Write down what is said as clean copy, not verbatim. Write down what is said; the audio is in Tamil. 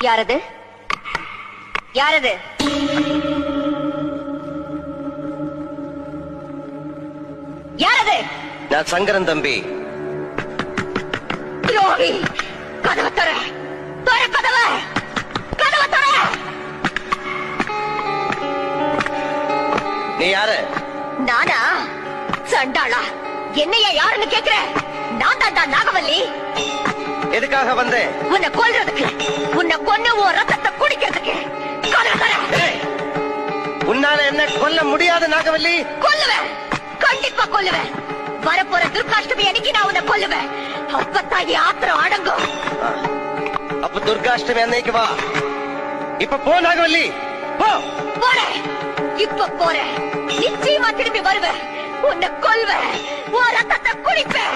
யாரது? யாரது? யாரது? நான் சங்கரன் தம்பி. துரோகி! கதவை தர! தர கதவை! கதவை தர! நீ யாரு? நானா? சண்டாளா! என்னையா யாருன்னு கேக்குற? நான் தாண்டா நாகவல்லி. எதுக்காக வந்தேன்? உன்னை கொல்றதுக்கு, உன்னை கொன்னு உன் ரத்தத்தை குடிக்கிறதுக்கு. கதவை தர! உன்னால என்ன கொல்ல முடியாது நாகவல்லி? கொல்லுவேன், கண்டிப்பா கொல்லுவேன். வரப்போற துர்காஷ்டமி அன்னைக்கு நான் உன்னை கொல்லுவேன். அப்பத்தான் என் ஆத்திரம் அடங்கும். அப்ப துர்காஷ்டமி அன்னைக்கு வா. இப்ப போ நாகவல்லி, போ. போறேன், இப்ப போறேன். நிச்சயமா திரும்பி வருவேன். உன்னை கொல்வேன், உன் ரத்தத்தை குடிப்பேன்.